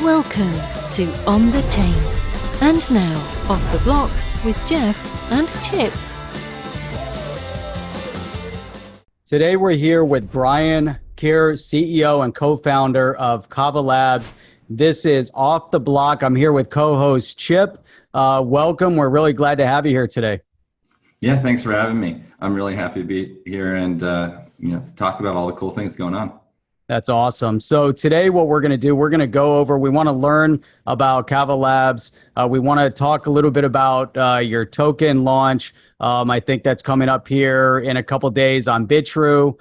Welcome to On the Chain. And now, Off the Block with Jeff and Chip. Today we're here with Brian Kerr, CEO and co-founder of Kava Labs. This is Off the Block. I'm here with co-host Chip. Welcome. We're really glad to have you here today. Yeah, thanks for having me. I'm really happy to be here and talk about all the cool things going on. That's awesome. So today what we're going to do, we want to learn about Kava Labs. We want to talk a little bit about your token launch. I think that's coming up here in a couple days on Bitrue.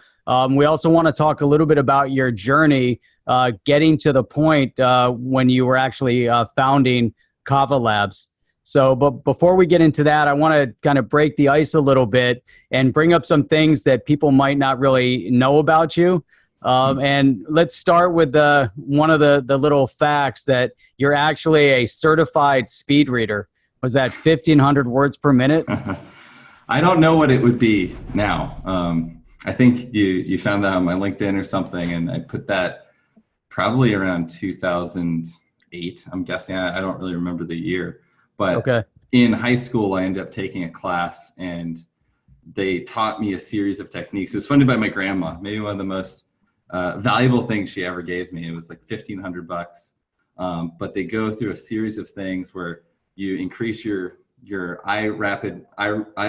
We also want to talk a little bit about your journey getting to the point when you were actually founding Kava Labs. So, but before we get into that, I want to kind of break the ice a little bit and bring up some things that people might not really know about you. And let's start with one of the little facts that you're actually a certified speed reader. Was that 1,500 words per minute? I don't know what it would be now. I think you found that on my LinkedIn or something, and I put that probably around 2008. I'm guessing. I don't really remember the year, but okay. In high school, I ended up taking a class, and they taught me a series of techniques. It was funded by my grandma. Maybe one of the most valuable things she ever gave me. It was like $1,500. But they go through a series of things where you increase your eye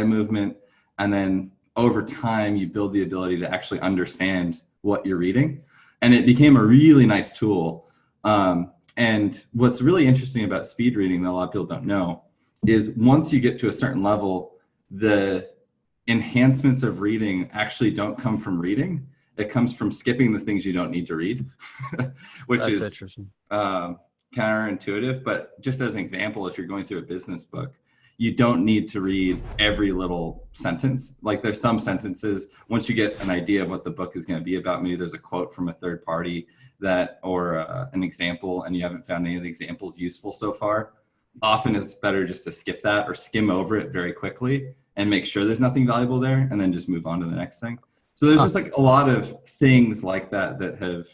movement, and then over time you build the ability to actually understand what you're reading. And it became a really nice tool. And what's really interesting about speed reading that a lot of people don't know is once you get to a certain level, the enhancements of reading actually don't come from reading. It comes from skipping the things you don't need to read, which is interesting. Counterintuitive. But just as an example, if you're going through a business book, you don't need to read every little sentence. Like there's some sentences, once you get an idea of what the book is going to be about, maybe there's a quote from a third party or an example, and you haven't found any of the examples useful so far. Often it's better just to skip that or skim over it very quickly and make sure there's nothing valuable there, and then just move on to the next thing. So there's just like a lot of things like that have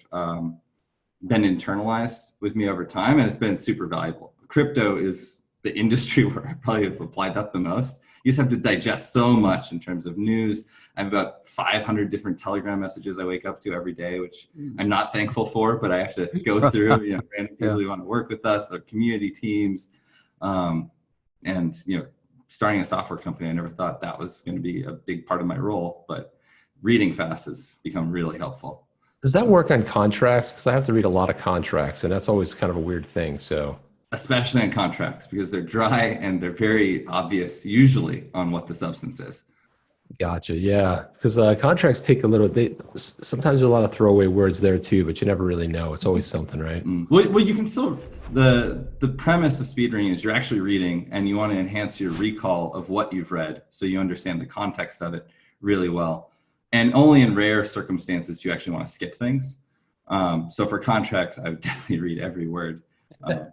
been internalized with me over time, and it's been super valuable. Crypto is the industry where I probably have applied that the most. You just have to digest so much in terms of news. I have about 500 different Telegram messages I wake up to every day, which I'm not thankful for, but I have to go through, random people who want to work with us, their community teams. And, starting a software company, I never thought that was going to be a big part of my role, but reading fast has become really helpful. Does that work on contracts? Because I have to read a lot of contracts, and that's always kind of a weird thing. So, especially in contracts, because they're dry and they're very obvious, usually, on what the substance is. Gotcha. Yeah, because contracts take a little. Sometimes there's a lot of throwaway words there too, but you never really know. It's always something, right? Well, you can still. The premise of speed reading is you're actually reading, and you want to enhance your recall of what you've read, so you understand the context of it really well. And only in rare circumstances do you actually want to skip things. So for contracts, I would definitely read every word. You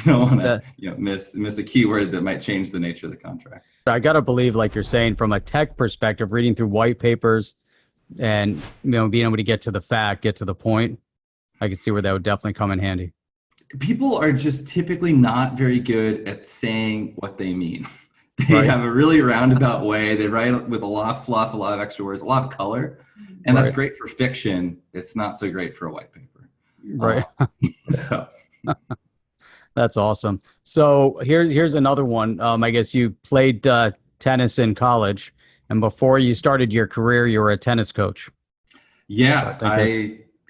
don't want to miss a keyword that might change the nature of the contract. I got to believe, like you're saying, from a tech perspective, reading through white papers and being able to get to the point, I could see where that would definitely come in handy. People are just typically not very good at saying what they mean. They have a really roundabout way. They write with a lot of fluff, a lot of extra words, a lot of color. And that's great for fiction. It's not so great for a white paper. Right. That's awesome. So here's another one. I guess you played tennis in college, and before you started your career, you were a tennis coach. Yeah,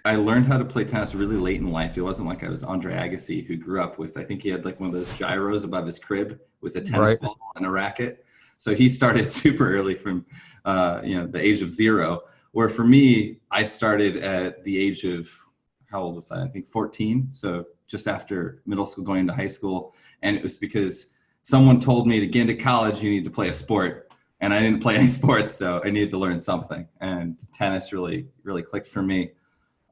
I learned how to play tennis really late in life. It wasn't like I was Andre Agassi, who grew up with, I think he had like one of those gyros above his crib with a tennis ball and a racket. So he started super early from the age of 0. Where for me, I started at the age of, how old was I? I think 14. So just after middle school, going into high school. And it was because someone told me to get into college, you need to play a sport. And I didn't play any sports, so I needed to learn something. And tennis really, really clicked for me.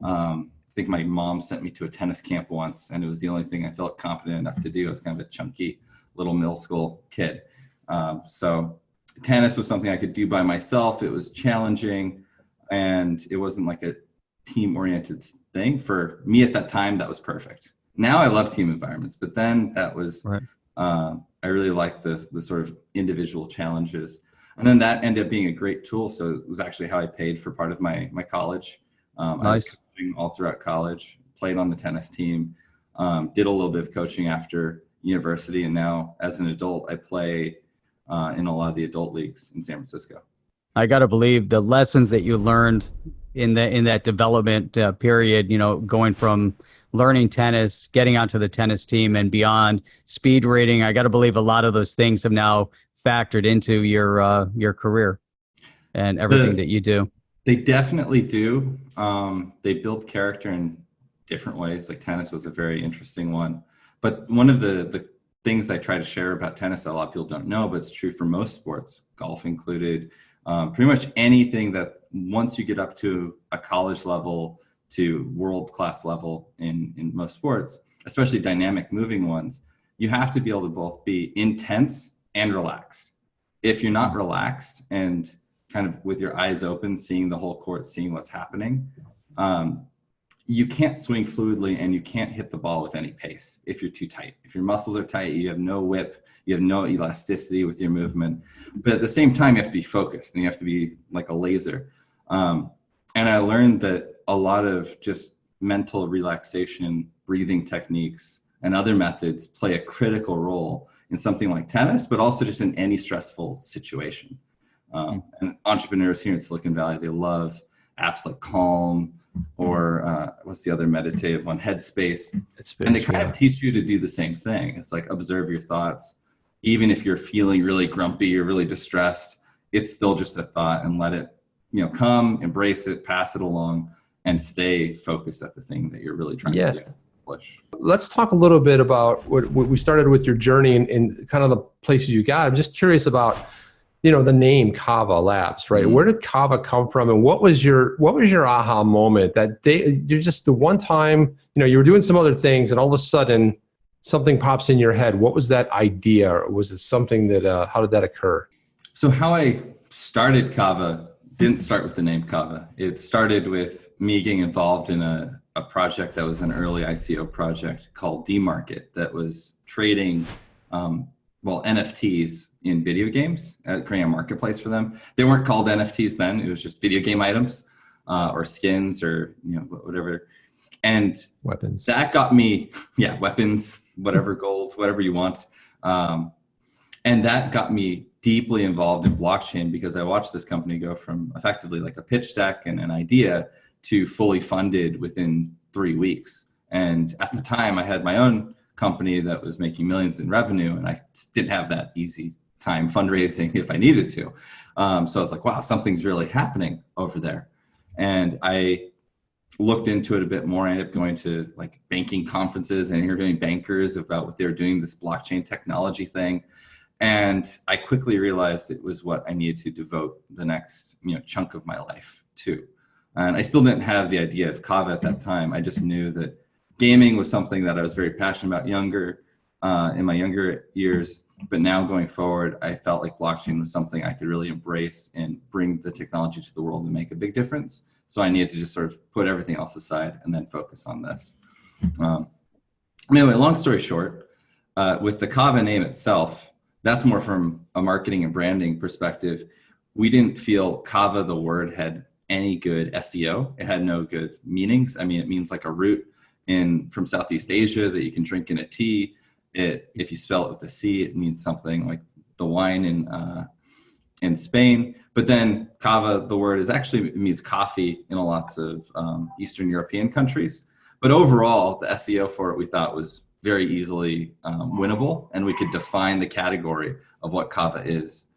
I think my mom sent me to a tennis camp once, and it was the only thing I felt confident enough to do. I was kind of a chunky little middle school kid. So tennis was something I could do by myself. It was challenging, and it wasn't like a team-oriented thing. For me at that time, that was perfect. Now I love team environments, but then that was, Right. I really liked the sort of individual challenges. And then that ended up being a great tool. So it was actually how I paid for part of my college. I was Nice. coaching all throughout college, played on the tennis team, did a little bit of coaching after university. And now as an adult, I play in a lot of the adult leagues in San Francisco. I got to believe the lessons that you learned in that development period, you know, going from learning tennis, getting onto the tennis team and beyond, speed rating. I got to believe a lot of those things have now factored into your career and everything that you do. They definitely do. They build character in different ways. Like tennis was a very interesting one. But one of the things I try to share about tennis that a lot of people don't know, but it's true for most sports, golf included, pretty much anything that once you get up to a college level to world-class level in most sports, especially dynamic moving ones, you have to be able to both be intense and relaxed. If you're not relaxed and kind of with your eyes open, seeing the whole court, seeing what's happening, you can't swing fluidly and you can't hit the ball with any pace if you're too tight. If your muscles are tight, you have no whip, you have no elasticity with your movement. But at the same time, you have to be focused and you have to be like a laser. And I learned that a lot of just mental relaxation, breathing techniques, and other methods play a critical role in something like tennis, but also just in any stressful situation. And entrepreneurs here in Silicon Valley, they love apps like Calm or what's the other meditative one, Headspace. And they kind of teach you to do the same thing. It's like observe your thoughts. Even if you're feeling really grumpy or really distressed, it's still just a thought, and let it, you know, come, embrace it, pass it along, and stay focused at the thing that you're really trying to do. Let's talk a little bit about what we started with your journey and kind of the places you got. I'm just curious about, you know, the name Kava Labs, right? Mm-hmm. Where did Kava come from, and what was your aha moment that you're just the one time, you know, you were doing some other things and all of a sudden something pops in your head? What was that idea? Or was it something that, how did that occur? So how I started Kava didn't start with the name Kava. It started with me getting involved in a project that was an early ICO project called D-Market that was trading, NFTs in video games, creating a marketplace for them. They weren't called NFTs then. It was just video game items or skins or, you know, whatever. And weapons. That got me, weapons, whatever, gold, whatever you want. And that got me deeply involved in blockchain because I watched this company go from effectively like a pitch deck and an idea to fully funded within 3 weeks. And at the time I had my own company that was making millions in revenue, and I didn't have that easy time fundraising if I needed to. So I was like, wow, something's really happening over there. And I looked into it a bit more. I ended up going to like banking conferences and interviewing bankers about what they were doing, this blockchain technology thing. And I quickly realized it was what I needed to devote the next, you know, chunk of my life to. And I still didn't have the idea of Kava at that time. I just knew that gaming was something that I was very passionate about in my younger years. But now going forward, I felt like blockchain was something I could really embrace and bring the technology to the world and make a big difference. So I needed to just sort of put everything else aside and then focus on this. Anyway, long story short, with the Kava name itself, that's more from a marketing and branding perspective. We didn't feel Kava, the word, had any good SEO. It had no good meanings. I mean, it means like a root from Southeast Asia that you can drink in a tea. If you spell it with a C, it means something like the wine in Spain. But then Kava, the word, it means coffee in lots of Eastern European countries. But overall, the SEO for it we thought was very easily winnable, and we could define the category of what Kava is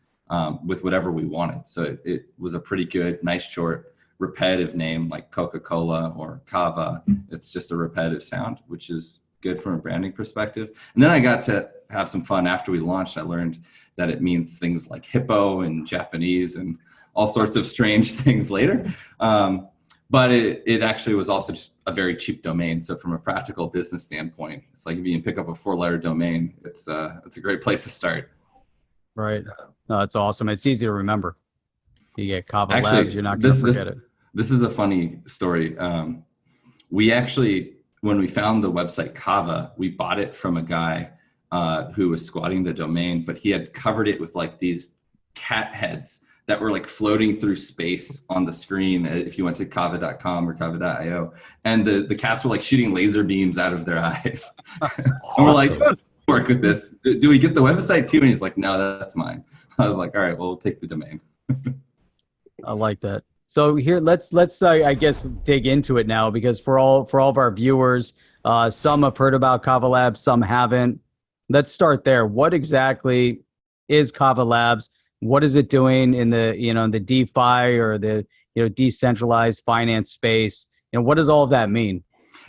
with whatever we wanted. So it was a pretty good, nice, short, repetitive name like Coca-Cola or Kava. It's just a repetitive sound, which is good from a branding perspective. And then I got to have some fun after we launched. I learned that it means things like hippo in Japanese and all sorts of strange things later. But it actually was also just a very cheap domain. So from a practical business standpoint, it's like if you can pick up a 4-letter domain, it's a great place to start. Right. No, that's awesome. It's easy to remember. You get Kava Labs, you're not going to forget it. This is a funny story. We actually when we found the website Kava, we bought it from a guy who was squatting the domain, but he had covered it with like these cat heads that were like floating through space on the screen if you went to kava.com or kava.io. And the cats were like shooting laser beams out of their eyes. Awesome. And we're like, oh, work with this. Do we get the website too? And he's like, no, that's mine. I was like, all right, well, we'll take the domain. I like that. So here, let's I guess dig into it now, because for all of our viewers, some have heard about Kava Labs, some haven't. Let's start there. What exactly is Kava Labs? What is it doing in the in the DeFi or the decentralized finance space? What does all of that mean?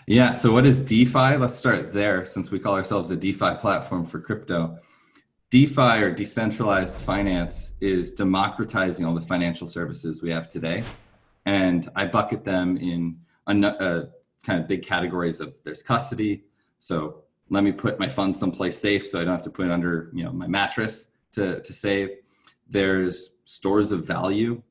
Yeah. So what is DeFi? Let's start there, since we call ourselves a DeFi platform for crypto. DeFi, or decentralized finance, is democratizing all the financial services we have today. And I bucket them in kind of big categories of, there's custody. So let me put my funds someplace safe so I don't have to put it under my mattress to save. There's stores of value.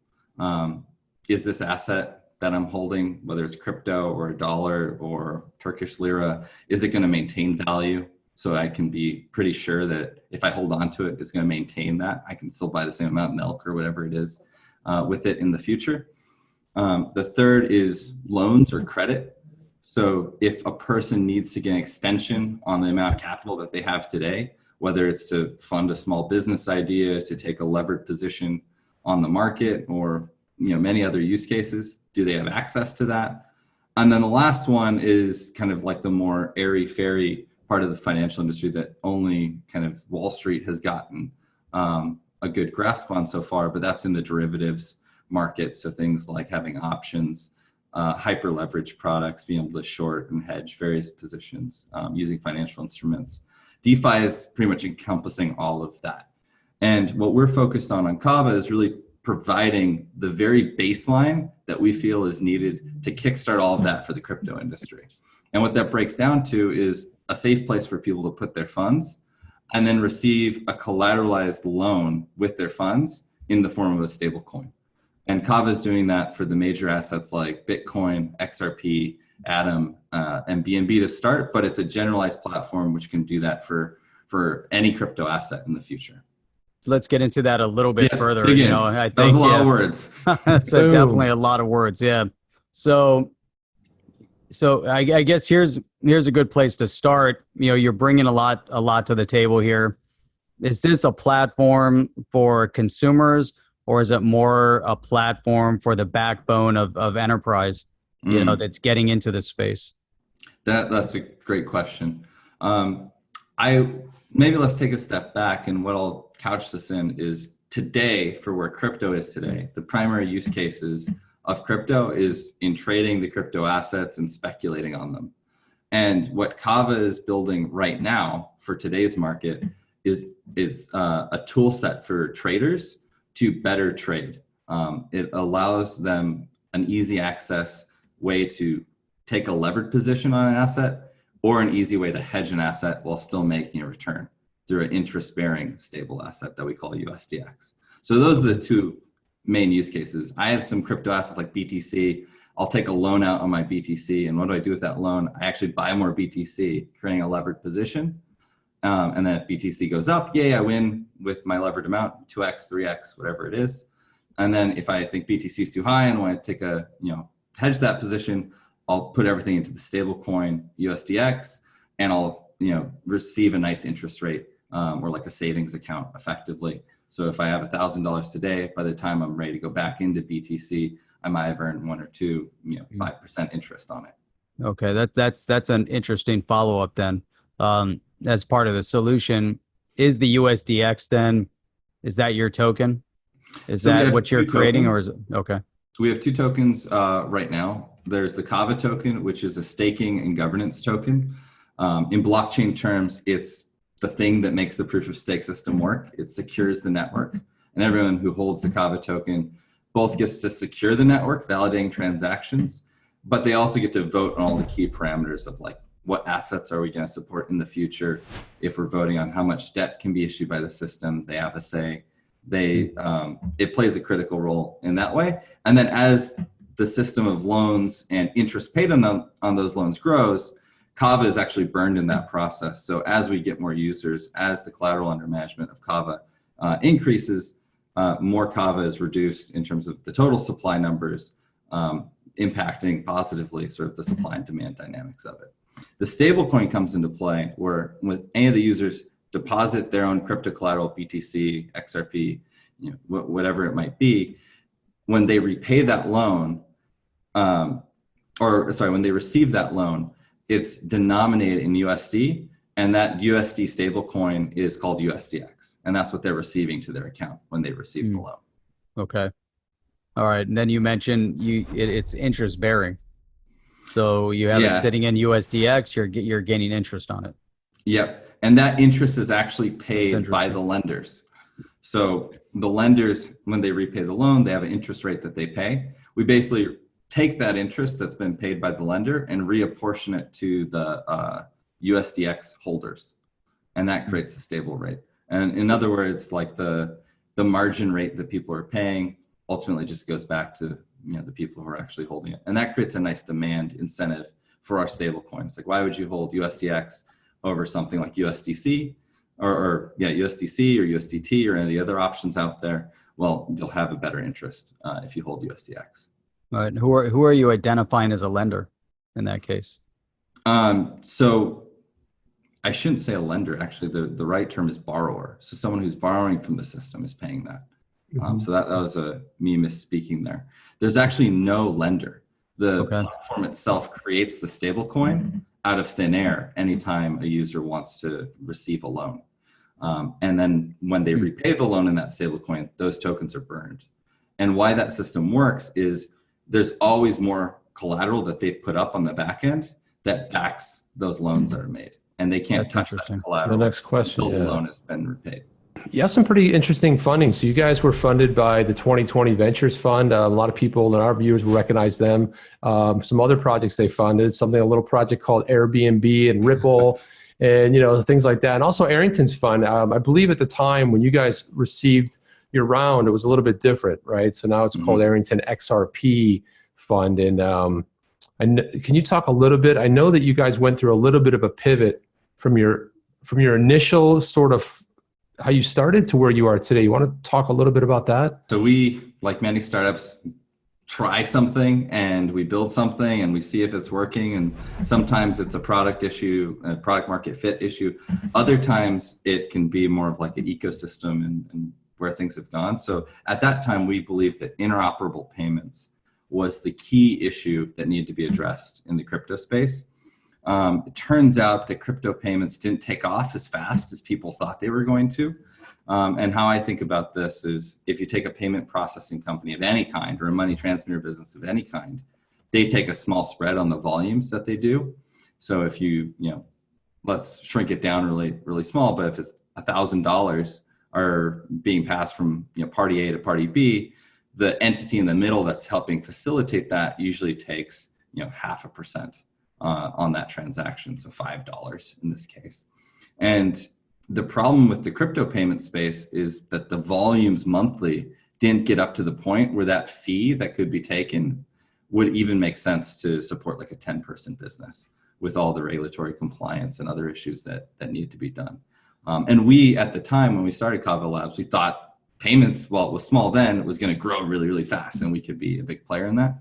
Is this asset that I'm holding, whether it's crypto or a dollar or Turkish lira, is it going to maintain value? So I can be pretty sure that if I hold on to it, it's going to maintain that. I can still buy the same amount of milk or whatever it is with it in the future. The third is loans or credit. So if a person needs to get an extension on the amount of capital that they have today, whether it's to fund a small business idea, to take a levered position on the market, or many other use cases, do they have access to that? And then the last one is kind of like the more airy-fairy part of the financial industry that only kind of Wall Street has gotten a good grasp on so far, but that's in the derivatives market. So things like having options, hyper leverage products, being able to short and hedge various positions using financial instruments. DeFi is pretty much encompassing all of that. And what we're focused on Kava is really providing the very baseline that we feel is needed to kickstart all of that for the crypto industry. And what that breaks down to is a safe place for people to put their funds and then receive a collateralized loan with their funds in the form of a stable coin. And Kava is doing that for the major assets like Bitcoin, XRP, Atom, and BNB to start, but it's a generalized platform which can do that for any crypto asset in the future. So let's get into that a little bit further. I think that was a lot of words. That's definitely a lot of words. Yeah. So I guess here's a good place to start. You're bringing a lot to the table here. Is this a platform for consumers, or is it more a platform for the backbone of enterprise, that's getting into the space? That's a great question. Maybe let's take a step back, and what I'll couch this in is today, for where crypto is today, the primary use cases of crypto is in trading the crypto assets and speculating on them. And what Kava is building right now for today's market is a tool set for traders to better trade. It allows them an easy access way to take a levered position on an asset, or an easy way to hedge an asset while still making a return through an interest-bearing stable asset that we call USDX. So those are the two main use cases. I have some crypto assets like BTC. I'll take a loan out on my BTC, and what do I do with that loan? I actually buy more BTC, creating a levered position. And then if BTC goes up, yay, I win with my levered amount, 2x, 3x, whatever it is. And then if I think BTC is too high and want to take hedge that position, I'll put everything into the stable coin USDX, and I'll receive a nice interest rate, or like a savings account effectively. So if I have $1,000 today, by the time I'm ready to go back into BTC, I might have earned 1 or 2, 5% interest on it. Okay, that's an interesting follow-up then. As part of the solution, is the USDX then, is that your token? Is that what you're creating, or is it? Okay. So we have 2 tokens right now. There's the Kava token, which is a staking and governance token. In blockchain terms, it's the thing that makes the proof of stake system work. It secures the network, and everyone who holds the Kava token both gets to secure the network, validating transactions, but they also get to vote on all the key parameters of like, what assets are we going to support in the future? If we're voting on how much debt can be issued by the system, they have a say. It plays a critical role in that way. And then as the system of loans and interest paid on those loans grows, Kava is actually burned in that process. So as we get more users, as the collateral under management of Kava increases, more Kava is reduced in terms of the total supply numbers, impacting positively sort of the supply and demand dynamics of it. The stablecoin comes into play where with any of the users deposit their own crypto collateral, BTC, XRP, whatever it might be, when they repay that loan, when they receive that loan, it's denominated in USD, and that USD stablecoin is called USDX, and that's what they're receiving to their account when they receive the loan. Okay. All right. And then you mentioned it's interest bearing. So you have it sitting in USDX, you're gaining interest on it. Yep. And that interest is actually paid by the lenders. So the lenders, when they repay the loan, they have an interest rate that they pay. We basically take that interest that's been paid by the lender and reapportion it to the USDX holders. And that creates the stable rate. And in other words, like the margin rate that people are paying ultimately just goes back to the people who are actually holding it. And that creates a nice demand incentive for our stable coins. Like, why would you hold USDX over something like USDC or USDC or USDT or any of the other options out there? Well, you'll have a better interest if you hold USDX. All right. Who are you identifying as a lender in that case? So I shouldn't say a lender. Actually, the right term is borrower. So someone who's borrowing from the system is paying that. So that was me misspeaking there. There's actually no lender. The platform itself creates the stable coin out of thin air anytime a user wants to receive a loan. And then when they repay the loan in that stable coin, those tokens are burned. And why that system works is there's always more collateral that they've put up on the back end that backs those loans that are made. And they can't touch that collateral the next question, until the loan has been repaid. You have some pretty interesting funding. So you guys were funded by the 2020 Ventures Fund. A lot of people in our viewers will recognize them. Some other projects they funded, a little project called Airbnb and Ripple, and things like that. And also Arrington's fund. I believe at the time when you guys received your round, it was a little bit different, right? So now it's called Arrington XRP Fund. And can you talk a little bit? I know that you guys went through a little bit of a pivot from your initial sort of how you started to where you are today. You want to talk a little bit about that? So we, like many startups, try something and we build something and we see if it's working. And sometimes it's a product issue, a product market fit issue. Other times it can be more of like an ecosystem and where things have gone. So at that time, we believed that interoperable payments was the key issue that needed to be addressed in the crypto space. It turns out that crypto payments didn't take off as fast as people thought they were going to. And how I think about this is if you take a payment processing company of any kind or a money transmitter business of any kind, they take a small spread on the volumes that they do. So if let's shrink it down really, really small, but if it's $1,000 are being passed from party A to party B, the entity in the middle that's helping facilitate that usually takes 0.5% on that transaction, so $5 in this case. And the problem with the crypto payment space is that the volumes monthly didn't get up to the point where that fee that could be taken would even make sense to support like a 10-person business with all the regulatory compliance and other issues that need to be done. And we, at the time when we started Kava Labs, we thought payments, while it was small then, it was going to grow really, really fast and we could be a big player in that.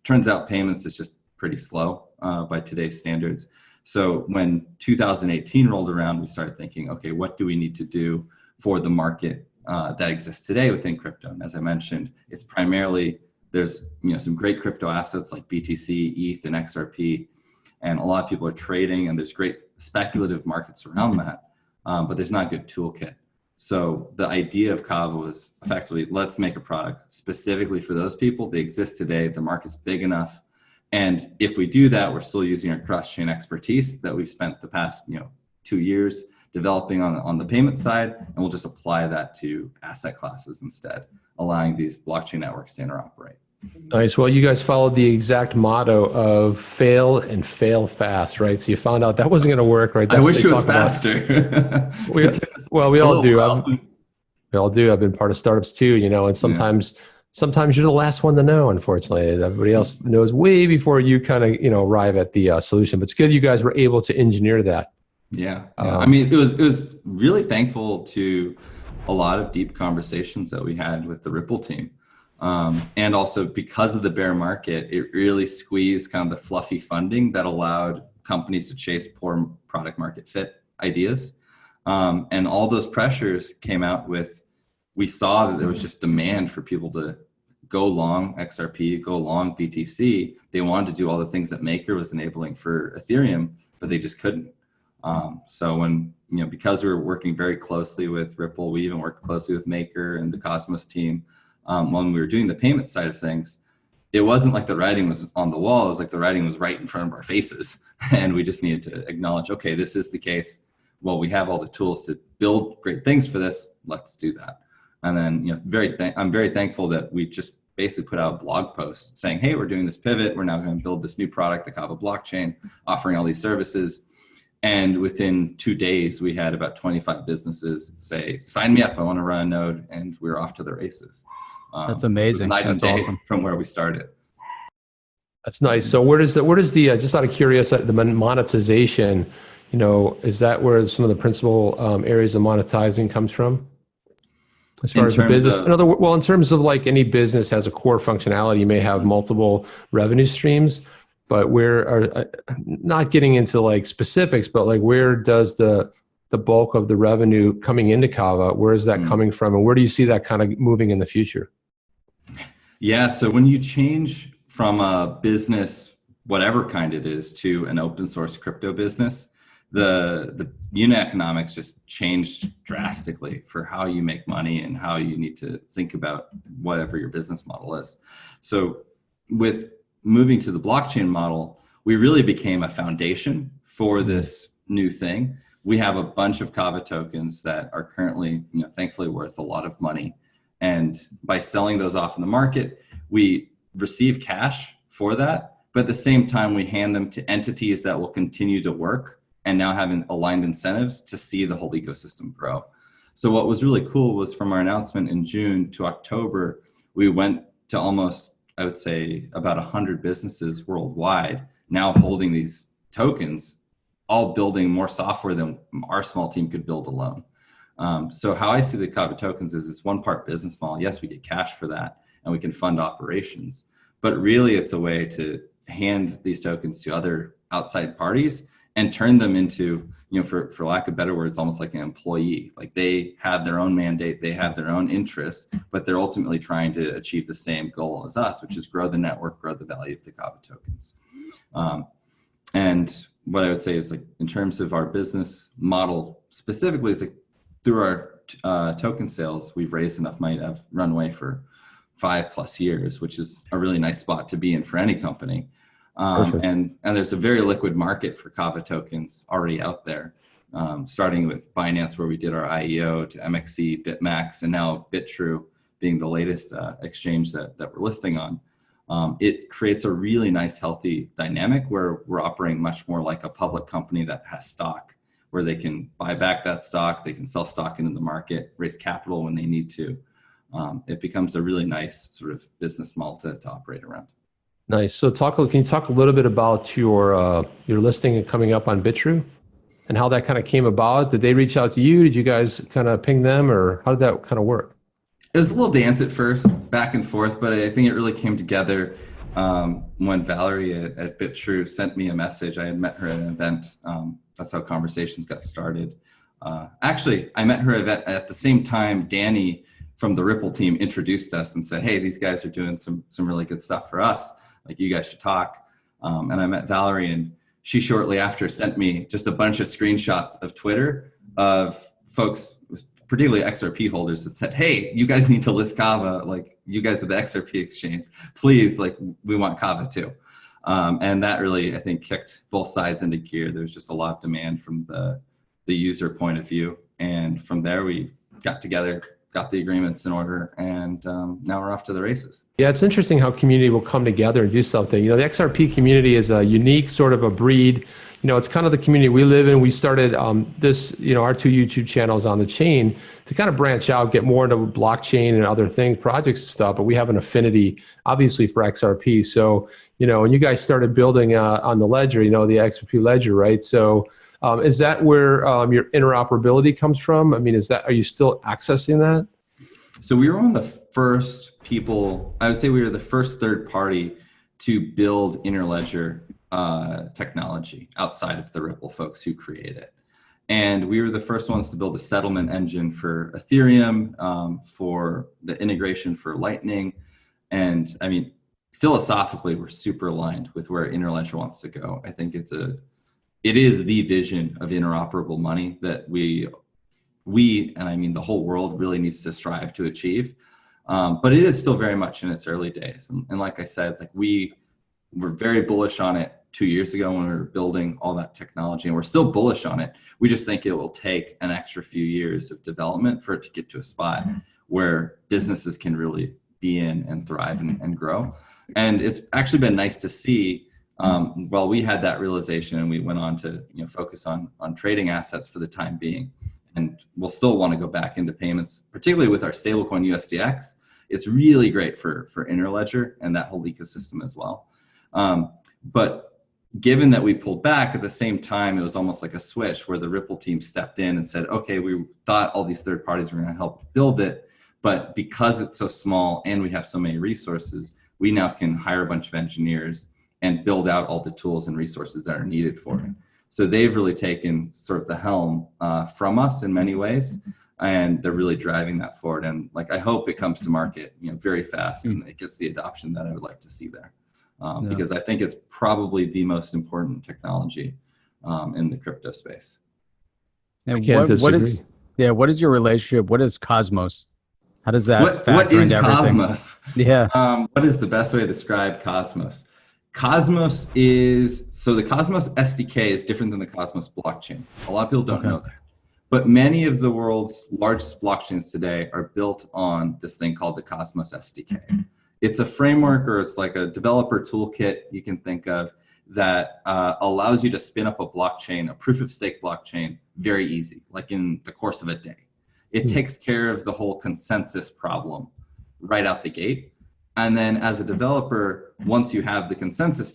Turns out payments is just pretty slow by today's standards. So when 2018 rolled around, we started thinking, okay, what do we need to do for the market that exists today within crypto? And as I mentioned, it's primarily, there's some great crypto assets like BTC, ETH, and XRP, and a lot of people are trading, and there's great speculative markets around that, but there's not a good toolkit. So the idea of Kava was effectively, let's make a product specifically for those people. They exist today, the market's big enough. And if we do that, we're still using our cross-chain expertise that we've spent the past 2 years developing on the payment side, and we'll just apply that to asset classes instead, allowing these blockchain networks to interoperate. Nice. Well, you guys followed the exact motto of fail and fail fast, right? So you found out that wasn't going to work, right? I wish it was faster. We all do. We all do. I've been part of startups too, and sometimes sometimes you're the last one to know, unfortunately. Everybody else knows way before you kind of, arrive at the solution. But it's good you guys were able to engineer that. Yeah. I mean, it was really thankful to a lot of deep conversations that we had with the Ripple team. And also because of the bear market, it really squeezed kind of the fluffy funding that allowed companies to chase poor product market fit ideas. And all those pressures came out with, we saw that there was just demand for people to go long XRP, go long BTC. They wanted to do all the things that Maker was enabling for Ethereum, but they just couldn't. So when, because we were working very closely with Ripple, we even worked closely with Maker and the Cosmos team when we were doing the payment side of things. It wasn't like the writing was on the wall. It was like the writing was right in front of our faces. And we just needed to acknowledge, okay, this is the case. Well, we have all the tools to build great things for this. Let's do that. And then, I'm very thankful that we just basically put out a blog post saying, hey, we're doing this pivot. We're now going to build this new product, the Kava blockchain, offering all these services. And within 2 days, we had about 25 businesses say, sign me up, I want to run a node. And we were off to the races. That's amazing. That's awesome. From where we started. That's nice. So where does the just out of curiosity, the monetization, is that where some of the principal areas of monetizing comes from? As far as the business, in terms of like any business has a core functionality, you may have multiple revenue streams, but not getting into like specifics, but like where does the bulk of the revenue coming into Kava, where is that coming from, and where do you see that kind of moving in the future? Yeah, so when you change from a business, whatever kind it is, to an open source crypto business, the unit economics just changed drastically for how you make money and how you need to think about whatever your business model is. So with moving to the blockchain model, we really became a foundation for this new thing. We have a bunch of Kava tokens that are currently, thankfully worth a lot of money. And by selling those off in the market, we receive cash for that. But at the same time, we hand them to entities that will continue to work and now having aligned incentives to see the whole ecosystem grow. So what was really cool was from our announcement in June to October, we went to almost, I would say, about 100 businesses worldwide now holding these tokens, all building more software than our small team could build alone. So how I see the Kava tokens is it's one part business model. Yes, we get cash for that and we can fund operations, but really it's a way to hand these tokens to other outside parties and turn them into, for lack of better words, almost like an employee. Like they have their own mandate, they have their own interests, but they're ultimately trying to achieve the same goal as us, which is grow the network, grow the value of the Kava tokens. And what I would say is, like, in terms of our business model specifically, is like through our token sales, we've raised enough money to have runway for 5+ years, which is a really nice spot to be in for any company. And there's a very liquid market for Kava tokens already out there, starting with Binance, where we did our IEO, to MXC, BitMax, and now Bitrue being the latest exchange that we're listing on. It creates a really nice, healthy dynamic where we're operating much more like a public company that has stock, where they can buy back that stock, they can sell stock into the market, raise capital when they need to. It becomes a really nice sort of business model to operate around. Nice. So can you talk a little bit about your listing coming up on Bitrue and how that kind of came about? Did they reach out to you? Did you guys kind of ping them, or how did that kind of work? It was a little dance at first, back and forth, but I think it really came together when Valerie at Bitrue sent me a message. I had met her at an event. That's how conversations got started. Actually, I met her at the same time Danny from the Ripple team introduced us and said, hey, these guys are doing some really good stuff for us. Like, you guys should talk. And I met Valerie, and she shortly after sent me just a bunch of screenshots of Twitter of folks, particularly XRP holders, that said, hey, you guys need to list Kava. Like, you guys are the XRP exchange. Please, like, we want Kava too. And that really, I think, kicked both sides into gear. There was just a lot of demand from the user point of view. And from there, we got together, got the agreements in order, and now we're off to the races. Yeah, it's interesting how community will come together and do something. The XRP community is a unique sort of a breed. it's kind of the community we live in. We started this, our 2 YouTube channels on the chain to kind of branch out, get more into blockchain and other things, projects and stuff. But we have an affinity, obviously, for XRP. So, when you guys started building on the ledger, the XRP ledger, right? So, is that where your interoperability comes from? I mean, are you still accessing that? So we were one of the first people, I would say we were the first third party to build interledger technology outside of the Ripple folks who create it. And we were the first ones to build a settlement engine for Ethereum, for the integration for Lightning. And I mean, philosophically, we're super aligned with where interledger wants to go. I think it is the vision of interoperable money that we, and I mean the whole world, really needs to strive to achieve. But it is still very much in its early days. And like I said, like we were very bullish on it 2 years ago when we were building all that technology, and we're still bullish on it. We just think it will take an extra few years of development for it to get to a spot where businesses can really be in and thrive and grow. And it's actually been nice to see, while we had that realization and we went on to focus on trading assets for the time being, and we'll still want to go back into payments, particularly with our stablecoin USDX. It's really great for Interledger and that whole ecosystem as well. But given that we pulled back, at the same time, it was almost like a switch where the Ripple team stepped in and said, okay, we thought all these third parties were going to help build it, but because it's so small and we have so many resources, we now can hire a bunch of engineers and build out all the tools and resources that are needed for it. So they've really taken sort of the helm from us in many ways, and they're really driving that forward. And like, I hope it comes to market, very fast, and it gets the adoption that I would like to see there. Because I think it's probably the most important technology in the crypto space. And I can't disagree. What is your relationship? What is Cosmos? How does that factor into everything? Cosmos? Yeah. What is the best way to describe Cosmos? Cosmos is, so the Cosmos SDK is different than the Cosmos blockchain. A lot of people don't know that. But many of the world's largest blockchains today are built on this thing called the Cosmos SDK. It's a framework, or it's like a developer toolkit you can think of, that allows you to spin up a blockchain, a proof of stake blockchain, very easy, like in the course of a day. It takes care of the whole consensus problem right out the gate. And then as a developer, once you have the consensus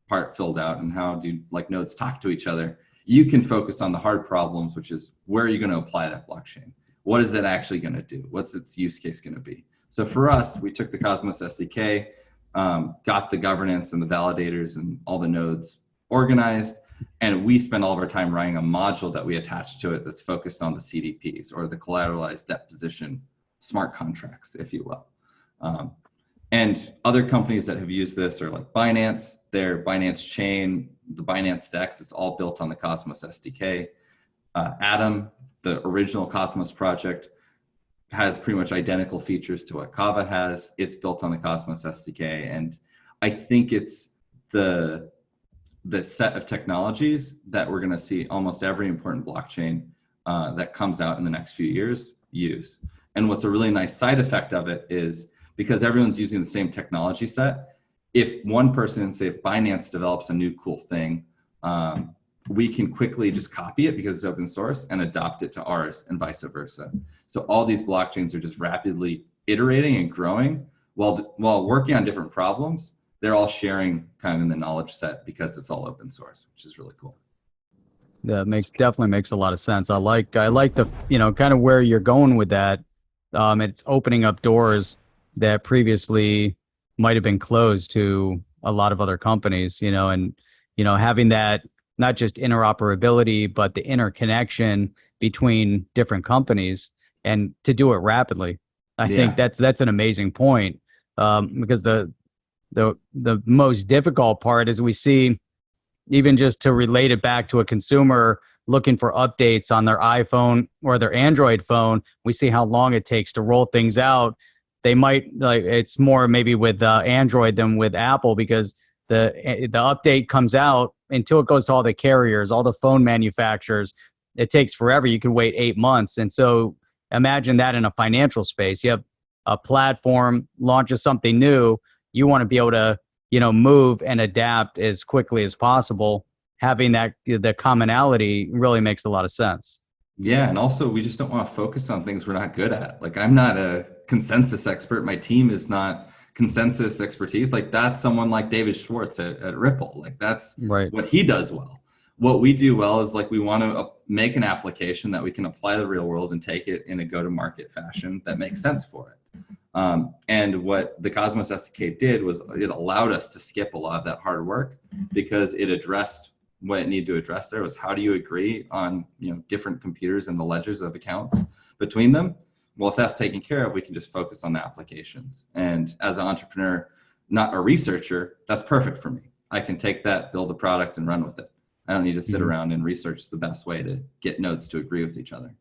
part filled out and how do like nodes talk to each other, you can focus on the hard problems, which is where are you going to apply that blockchain? What is it actually going to do? What's its use case going to be? So for us, we took the Cosmos SDK, got the governance and the validators and all the nodes organized, and we spend all of our time writing a module that we attach to it that's focused on the CDPs, or the collateralized debt position smart contracts, if you will. And other companies that have used this are like Binance, their Binance Chain, the Binance Dex, it's all built on the Cosmos SDK. Atom, the original Cosmos project, has pretty much identical features to what Kava has. It's built on the Cosmos SDK. And I think it's the set of technologies that we're going to see almost every important blockchain that comes out in the next few years use. And what's a really nice side effect of it is, because everyone's using the same technology set, if one person, say if Binance develops a new cool thing, we can quickly just copy it because it's open source and adopt it to ours, and vice versa. So all these blockchains are just rapidly iterating and growing while working on different problems. They're all sharing kind of in the knowledge set because it's all open source, which is really cool. Yeah, definitely makes a lot of sense. I like the kind of where you're going with that. It's opening up doors that previously might have been closed to a lot of other companies, and having that not just interoperability, but the interconnection between different companies, and to do it rapidly. I think that's an amazing point, because the most difficult part is we see, even just to relate it back to a consumer looking for updates on their iPhone or their Android phone, we see how long it takes to roll things out. They might, like, it's more maybe with Android than with Apple, because the update comes out until it goes to all the carriers, all the phone manufacturers. It takes forever. You can wait 8 months. And so imagine that in a financial space. You have a platform launches something new. You want to be able to, move and adapt as quickly as possible. having the commonality really makes a lot of sense. Yeah, and also we just don't want to focus on things we're not good at. Like I'm not a consensus expert. My team is not consensus expertise. Like that's someone like David Schwartz at Ripple. Like that's Right. what he does well. What we do well is like we want to make an application that we can apply to the real world and take it in a go-to-market fashion that makes sense for it. And what the Cosmos SDK did was it allowed us to skip a lot of that hard work because it addressed what it needed to address. There was how do you agree on different computers and the ledgers of accounts between them. Well, if that's taken care of, we can just focus on the applications. And as an entrepreneur, not a researcher, that's perfect for me. I can take that, build a product, and run with it. I don't need to sit around and research the best way to get nodes to agree with each other.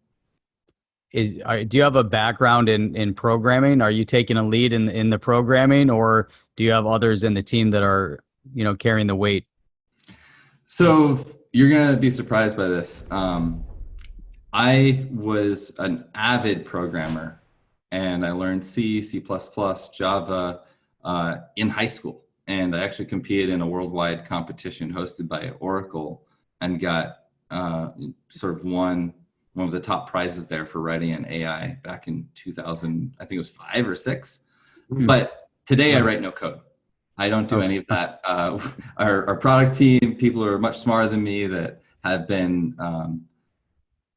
Do you have a background in programming? Are you taking a lead in the programming, or do you have others in the team that are carrying the weight? So you're going to be surprised by this. I was an avid programmer, and I learned C, C++, Java in high school. And I actually competed in a worldwide competition hosted by Oracle and got sort of won one of the top prizes there for writing an AI back in 2000, I think it was 5 or 6. But today I write no code. I don't do any of that. Our product team, people who are much smarter than me that have been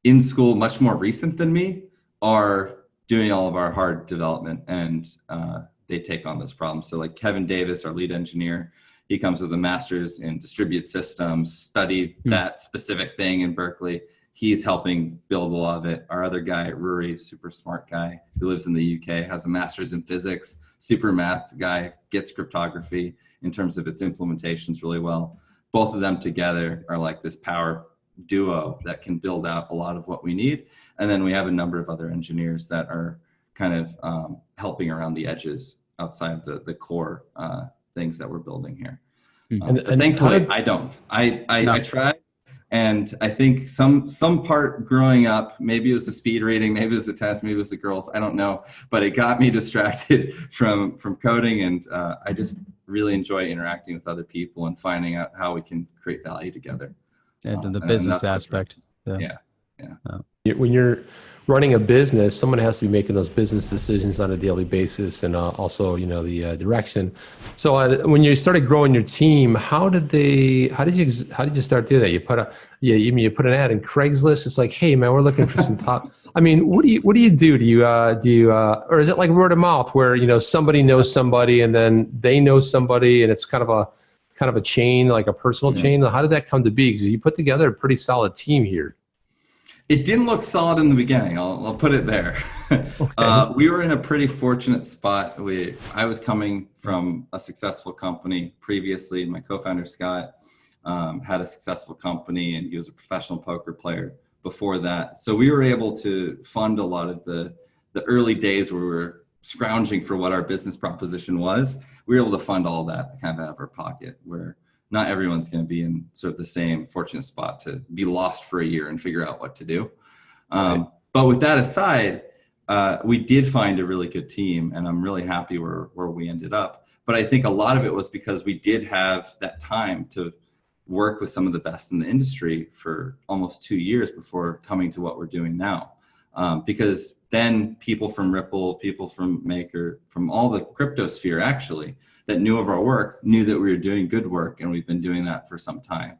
in school much more recent than me, are doing all of our hard development, and they take on those problems. So like Kevin Davis, our lead engineer, he comes with a master's in distributed systems, studied that specific thing in Berkeley. He's helping build a lot of it. Our other guy, Rory, super smart guy who lives in the UK, has a master's in physics, super math guy, gets cryptography in terms of its implementations really well. Both of them together are like this power duo that can build out a lot of what we need. And then we have a number of other engineers that are kind of helping around the edges outside the core things that we're building here. But thankfully, I don't. I try. And I think some part growing up, maybe it was the speed reading, maybe it was the test, maybe it was the girls, I don't know, but it got me distracted from coding. And I just really enjoy interacting with other people and finding out how we can create value together. And the business aspect. Yeah. When you're running a business, someone has to be making those business decisions on a daily basis, and also the direction. So when you started growing your team, how did you start doing that? You put an ad in Craigslist. It's like, hey man, we're looking for some top. I mean, what do you do? Do you or is it like word of mouth where somebody knows somebody and then they know somebody and it's kind of a chain, like a personal chain? How did that come to be? Because you put together a pretty solid team here. It didn't look solid in the beginning. I'll put it there. Okay. We were in a pretty fortunate spot. I was coming from a successful company previously. My co-founder Scott had a successful company, and he was a professional poker player before that. So we were able to fund a lot of the early days where we were scrounging for what our business proposition was. We were able to fund all that kind of out of our pocket, where not everyone's going to be in sort of the same fortunate spot to be lost for a year and figure out what to do. Right. But with that aside, we did find a really good team, and I'm really happy where we ended up. But I think a lot of it was because we did have that time to work with some of the best in the industry for almost 2 years before coming to what we're doing now. Because then people from Ripple, people from Maker, from all the crypto sphere actually, that knew of our work, knew that we were doing good work, and we've been doing that for some time.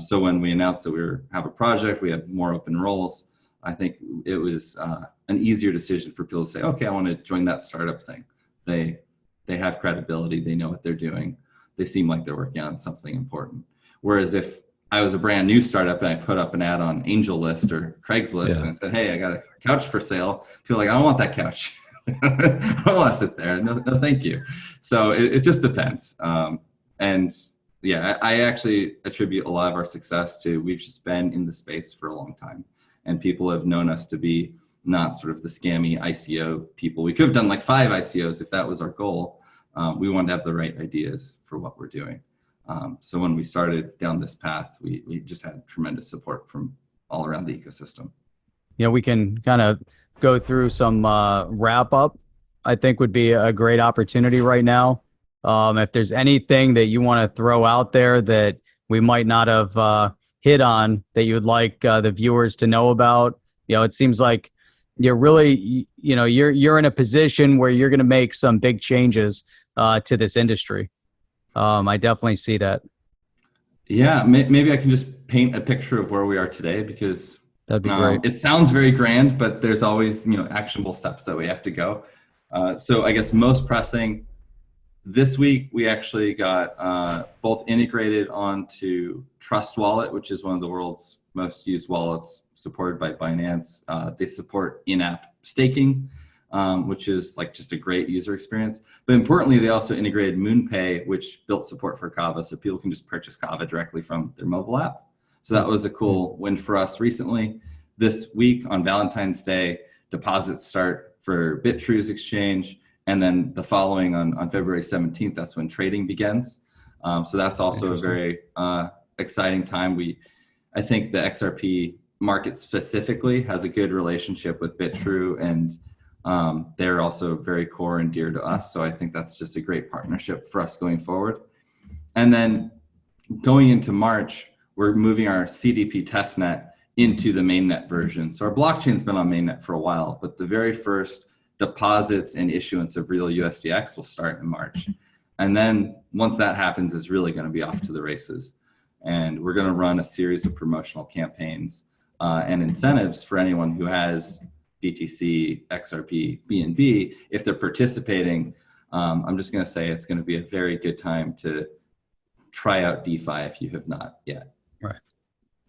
So when we announced that we have a project, we have more open roles, I think it was an easier decision for people to say, okay, I want to join that startup thing. They have credibility, they know what they're doing, they seem like they're working on something important. Whereas if I was a brand new startup and I put up an ad on AngelList or Craigslist and I said, hey, I got a couch for sale, people are like, I don't want that couch. I don't want to sit there. No, thank you. So it just depends. And yeah, I actually attribute a lot of our success to we've just been in the space for a long time, and people have known us to be not sort of the scammy ICO people. We could have done like 5 ICOs if that was our goal. We wanted to have the right ideas for what we're doing. So when we started down this path, we just had tremendous support from all around the ecosystem. We can kind of go through some wrap up. I think would be a great opportunity right now. If there's anything that you want to throw out there that we might not have hit on that you would like the viewers to know about? It seems like you're really, you're in a position where you're going to make some big changes to this industry. I definitely see that. Yeah, maybe I can just paint a picture of where we are today, because That'd be great. It sounds very grand, but there's always, actionable steps that we have to go. So I guess most pressing, this week we actually got both integrated onto Trust Wallet, which is one of the world's most used wallets, supported by Binance. They support in-app staking, which is like just a great user experience. But importantly, they also integrated MoonPay, which built support for Kava, so people can just purchase Kava directly from their mobile app. So that was a cool win for us recently. This week on Valentine's Day, deposits start for Bitrue's exchange, and then the following on February 17th, that's when trading begins. So that's also a very exciting time. I think the XRP market specifically has a good relationship with Bitrue, and they're also very core and dear to us. So I think that's just a great partnership for us going forward. And then going into March, we're moving our CDP testnet into the mainnet version. So our blockchain's been on mainnet for a while, but the very first deposits and issuance of real USDX will start in March. And then once that happens, it's really going to be off to the races. And we're going to run a series of promotional campaigns and incentives for anyone who has BTC, XRP, BNB. If they're participating, I'm just going to say it's going to be a very good time to try out DeFi if you have not yet. Right.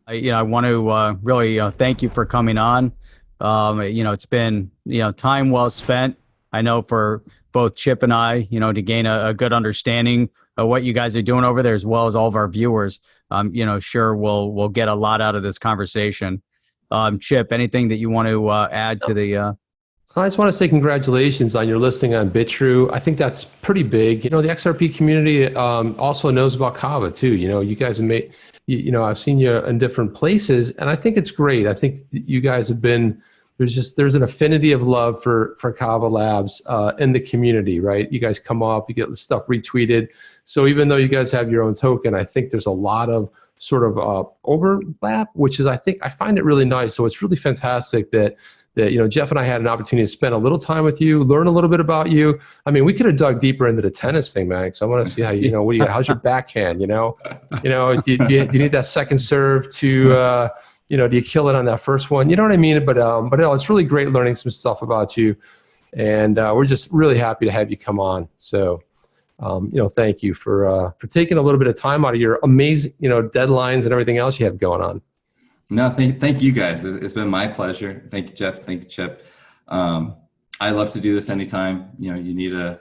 I want to really thank you for coming on. It's been time well spent. I know for both Chip and I, to gain a good understanding of what you guys are doing over there, as well as all of our viewers. Sure we'll get a lot out of this conversation. Chip, anything that you want to add to the? I just want to say congratulations on your listing on Bitrue. I think that's pretty big. The XRP community also knows about Kava too. You guys have made, I've seen you in different places, and I think it's great. I think you guys have been, there's an affinity of love for Kava Labs in the community, right? You guys come up, you get stuff retweeted. So even though you guys have your own token, I think there's a lot of sort of overlap, which is, I find it really nice. So it's really fantastic that Jeff and I had an opportunity to spend a little time with you, learn a little bit about you. I mean, we could have dug deeper into the tennis thing, Max. I want to see how, what do you got? How's your backhand? Do you need that second serve to, do you kill it on that first one? You know what I mean? But it's really great learning some stuff about you. And we're just really happy to have you come on. So, thank you for taking a little bit of time out of your amazing, deadlines and everything else you have going on. No, thank you guys. It's been my pleasure. Thank you, Jeff. Thank you, Chip. I love to do this anytime. You need a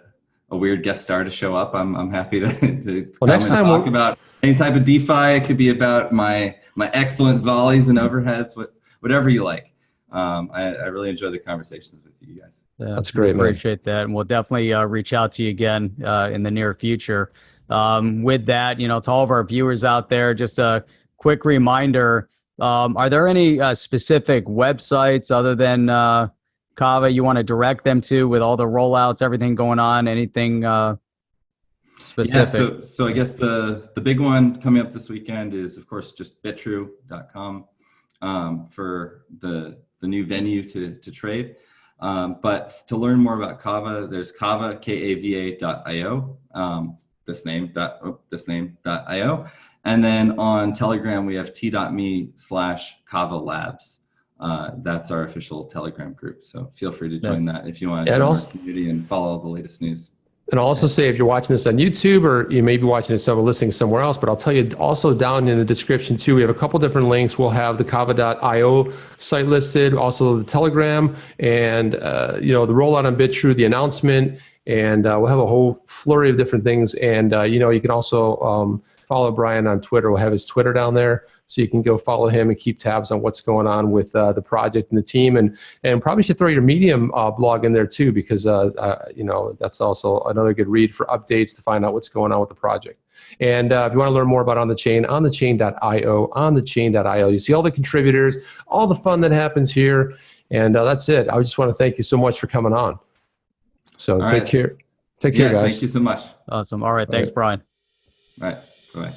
weird guest star to show up. I'm happy to come next time talk about any type of DeFi. It could be about my excellent volleys and overheads, whatever you like. I really enjoy the conversations with you guys. Yeah, that's great, man. Appreciate that, and we'll definitely reach out to you again in the near future. With that, to all of our viewers out there, just a quick reminder. Are there any specific websites other than Kava you want to direct them to with all the rollouts, everything going on? Anything specific? Yeah, so I guess the big one coming up this weekend is, of course, just bitrue.com for the new venue to trade. But to learn more about Kava, there's Kava, Kava.io, this name.io. And then on Telegram, we have t.me/Kava Labs. That's our official Telegram group. So feel free to join that if you want to join our community and follow all the latest news. And I'll also say, if you're watching this on YouTube, or you may be watching this or listening somewhere else, but I'll tell you also down in the description too, we have a couple different links. We'll have the Kava.io site listed, also the Telegram, and the rollout on Bitrue, the announcement, and we'll have a whole flurry of different things. And you can also follow Brian on Twitter. We'll have his Twitter down there, so you can go follow him and keep tabs on what's going on with the project and the team. And probably should throw your Medium blog in there too, because that's also another good read for updates to find out what's going on with the project. And if you want to learn more about On the Chain, onthechain.io, you see all the contributors, all the fun that happens here. And that's it. I just want to thank you so much for coming on. So take care. Take care, guys. Thank you so much. Awesome. All right. Thanks, Brian. All right. Bye.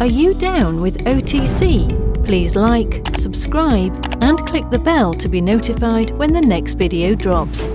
Are you down with OTC? Please like, subscribe, and click the bell to be notified when the next video drops.